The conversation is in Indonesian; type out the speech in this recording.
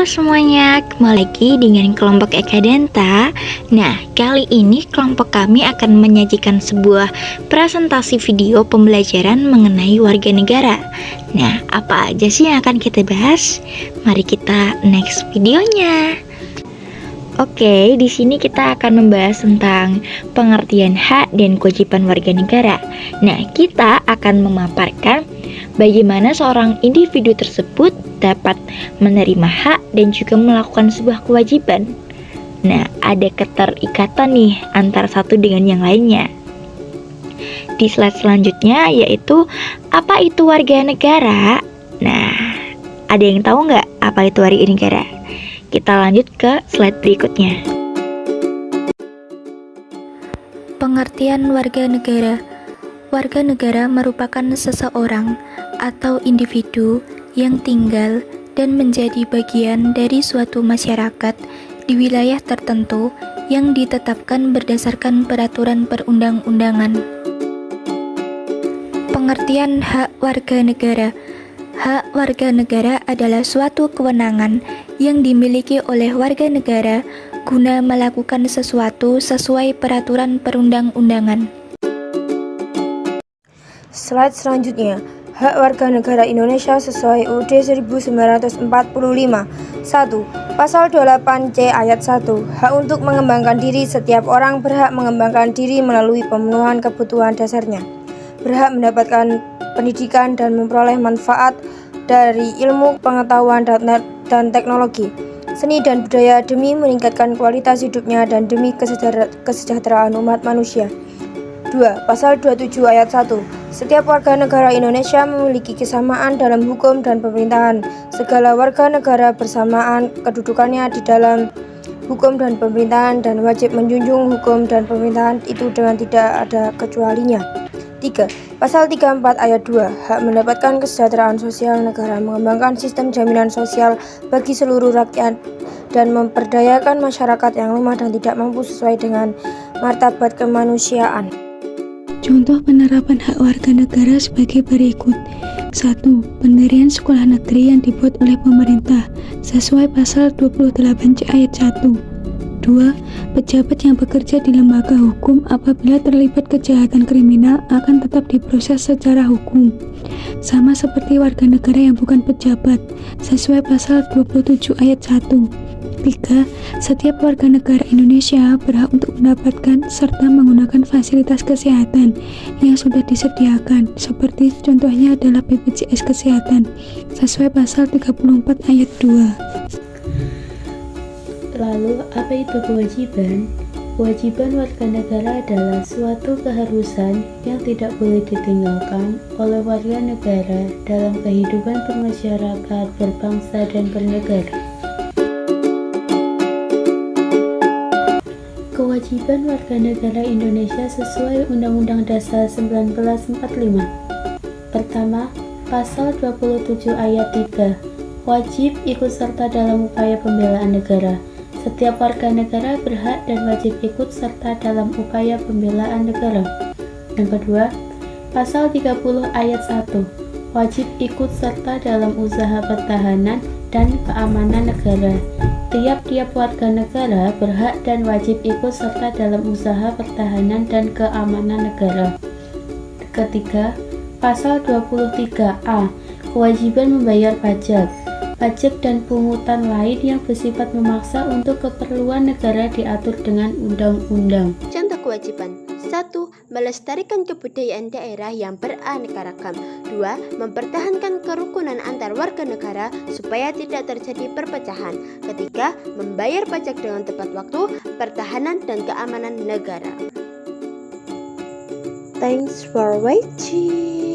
Halo semuanya, kembali lagi dengan kelompok Ekadenta. Nah, kali ini kelompok kami akan menyajikan sebuah presentasi video pembelajaran mengenai warga negara. Nah, apa aja sih yang akan kita bahas? Mari kita next videonya. Oke, di sini kita akan membahas tentang pengertian hak dan kewajiban warga negara. Nah, kita akan memaparkan bagaimana seorang individu tersebut dapat menerima hak dan juga melakukan sebuah kewajiban. Nah, ada keterikatan nih antara satu dengan yang lainnya. Di slide selanjutnya yaitu apa itu warga negara? Nah, ada yang tahu nggak apa itu warga negara? Kita lanjut ke slide berikutnya. Pengertian warga negara. Warga negara merupakan seseorang atau individu yang tinggal dan menjadi bagian dari suatu masyarakat di wilayah tertentu yang ditetapkan berdasarkan peraturan perundang-undangan. Pengertian hak warga negara. Hak warga negara adalah suatu kewenangan yang dimiliki oleh warga negara guna melakukan sesuatu sesuai peraturan perundang-undangan. Slide selanjutnya, hak warga negara Indonesia sesuai UUD 1945. 1. Pasal 28C ayat 1. Hak untuk mengembangkan diri. Setiap orang berhak mengembangkan diri melalui pemenuhan kebutuhan dasarnya. Berhak mendapatkan pendidikan dan memperoleh manfaat dari ilmu, pengetahuan, dan teknologi, seni dan budaya demi meningkatkan kualitas hidupnya dan demi kesejahteraan umat manusia. 2. Pasal 27 ayat 1. Setiap warga negara Indonesia memiliki kesamaan dalam hukum dan pemerintahan. Segala warga negara bersamaan kedudukannya di dalam hukum dan pemerintahan dan wajib menjunjung hukum dan pemerintahan itu dengan tidak ada kecualinya. 3. Pasal 34 ayat 2. Hak mendapatkan kesejahteraan sosial negara mengembangkan sistem jaminan sosial bagi seluruh rakyat dan memperdayakan masyarakat yang lemah dan tidak mampu sesuai dengan martabat kemanusiaan. Contoh penerapan hak warga negara sebagai berikut. 1. Pendirian sekolah negeri yang dibuat oleh pemerintah sesuai pasal 28C ayat 1. 2. Pejabat yang bekerja di lembaga hukum apabila terlibat kejahatan kriminal akan tetap diproses secara hukum, sama seperti warga negara yang bukan pejabat, sesuai pasal 27 ayat 1. 3. Setiap warga negara Indonesia berhak untuk mendapatkan serta menggunakan fasilitas kesehatan yang sudah disediakan, seperti contohnya adalah BPJS Kesehatan, sesuai pasal 34 ayat 2. Lalu, apa itu kewajiban? Kewajiban warga negara adalah suatu keharusan yang tidak boleh ditinggalkan oleh warga negara dalam kehidupan bermasyarakat, berbangsa, dan bernegara. Kewajiban warga negara Indonesia sesuai Undang-Undang Dasar 1945. Pertama, Pasal 27 ayat 3. Wajib ikut serta dalam upaya pembelaan negara. Setiap warga negara berhak dan wajib ikut serta dalam upaya pembelaan negara. Yang kedua, Pasal 30 ayat 1. Wajib ikut serta dalam usaha pertahanan dan keamanan negara. Tiap-tiap warga negara berhak dan wajib ikut serta dalam usaha pertahanan dan keamanan negara. Ketiga, Pasal 23A. Kewajiban membayar pajak. Pajak dan pungutan lain yang bersifat memaksa untuk keperluan negara diatur dengan undang-undang. Contoh kewajiban: 1. Melestarikan kebudayaan daerah yang beraneka ragam. 2. Mempertahankan kerukunan antar warga negara supaya tidak terjadi perpecahan. Ketiga, membayar pajak dengan tepat waktu, pertahanan dan keamanan negara. Thanks for watching.